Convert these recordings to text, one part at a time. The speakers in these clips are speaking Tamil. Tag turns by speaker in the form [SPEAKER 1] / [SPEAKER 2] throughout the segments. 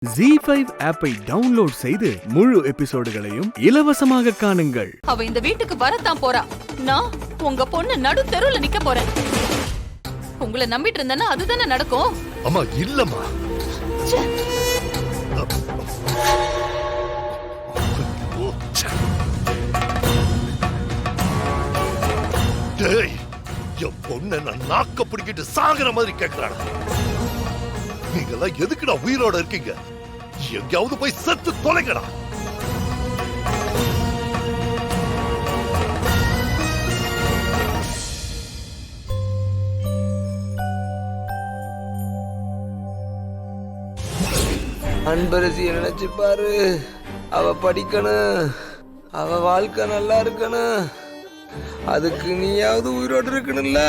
[SPEAKER 1] ZEE5 ஆப்பை டவுன்லோட் செய்து முழு எபிசோடுகளையும் இலவசமாக காணுங்கள்.
[SPEAKER 2] அவ இந்த வீட்டுக்கு வரத்தான் போறா. நான் உங்க பொண்ணு நடு தெருவுல நிக்க போறேன். உங்களை நம்பிட்டு இருந்தேன்னா அதுதானே நடக்கும்.
[SPEAKER 3] அம்மா இல்லம்மா. டேய், என் பொண்ணை நான் நாக்க பிடிக்கிட்டு சாகுற மாதிரி கேட்கிறானா? நீங்கெல்லாம் எதுக்குடா உயிரோட இருக்கீங்க? எங்கேயாவது போய் செத்து தொலைங்கடா.
[SPEAKER 4] அன்பரசியை நினைச்சு பாரு. அவ படிக்கணும், அவ வாழ்க்கை நல்லா இருக்கணும். அதுக்கு நீயாவது உயிரோடு இருக்கணும்ல.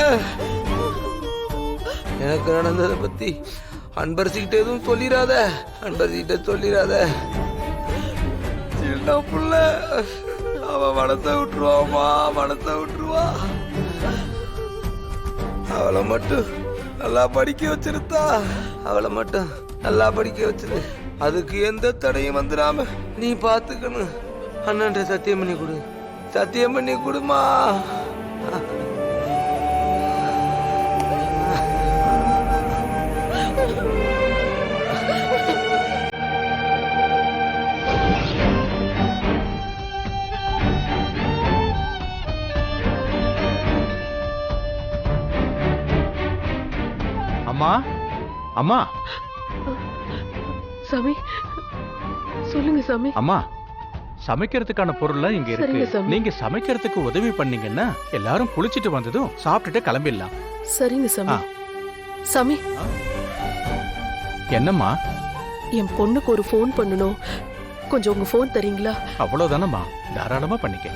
[SPEAKER 4] எனக்கு நடந்ததை பத்தி அன்பரசிக்கிட்ட எதுவும் சொல்லிடாத. அன்பரசிக்கிட்ட சொல்லிடாத. சின்ன புள்ள அவ மனத்தை விட்டுருவாமா, மனத்தை விட்டுருவா. அவளை மட்டும் நல்லா படிக்க வச்சிருத்தா, அவளை மட்டும் நல்லா படிக்க வச்சிரு. அதுக்கு எந்த தடையும் வந்துடாம நீ பாத்துக்கணும். அண்ணன் சத்தியம் பண்ணி கொடு, சத்தியம் பண்ணி கொடுமா.
[SPEAKER 5] அம்மா, அம்மா.
[SPEAKER 6] சாமி, சொல்லுங்க சாமி.
[SPEAKER 5] அம்மா, சமைக்கிறதுக்கான பொருள்லாம் இங்க இருக்கு. நீங்க சமைக்கிறதுக்கு உதவி பண்ணீங்கன்னா எல்லாரும் குளிச்சிட்டு வந்ததும் சாப்பிட்டுட்டு கிளம்பிடலாம்.
[SPEAKER 6] சரிங்க சாமி. சாமி,
[SPEAKER 5] என்னம்மா?
[SPEAKER 6] என் பொண்ணுக்கு ஒரு ஃபோன் பண்ணணும். கொஞ்சம் உங்க ஃபோன் தரீங்களா?
[SPEAKER 5] அவ்வளவுதானம்மா, தாராளமா பண்ணிக்க.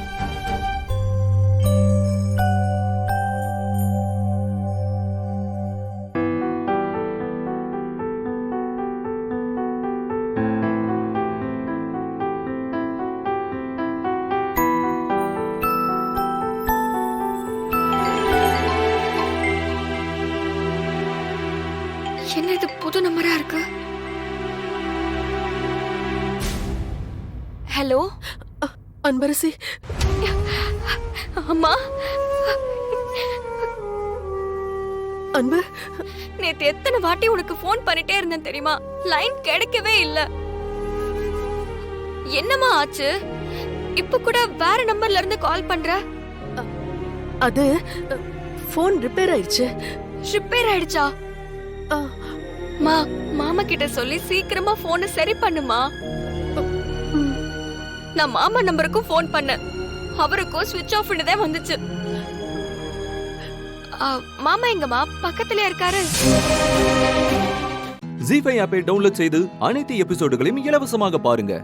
[SPEAKER 7] என்ன இது புது நம்பரா இருக்கு? ஹலோ
[SPEAKER 6] அன்பரசி.
[SPEAKER 7] அம்மா,
[SPEAKER 6] அன்பு,
[SPEAKER 7] நேத்து எத்தனை வாட்டி உனக்கு போன் பண்ணிட்டே இருந்தேன் தெரியுமா? லைன் கிடைக்கவே இல்ல. என்னம்மா ஆச்சு? இப்ப கூட வேற நம்பர்ல இருந்து கால் பண்ற.
[SPEAKER 6] அது ஃபோன் ரிப்பேர் ஆயிடுச்சு.
[SPEAKER 7] ரிப்பேர் ஆயிடுச்சா? மாமா கிட்ட சொல்லி சீக்கிரமா போனை சரி பண்ணுமா. நான் மாமா நம்பருக்கும் போன் பண்ணேன். அவருக்கும் ஸ்விட்ச் ஆஃப் தான் வந்துச்சு. மாமா எங்கம்மா? பக்கத்துல இருக்காரு.
[SPEAKER 8] ZEE5 ஆப்பை டவுன்லோட் செய்து அனைத்து எபிசோடுகளையும் இலவசமாக பாருங்க.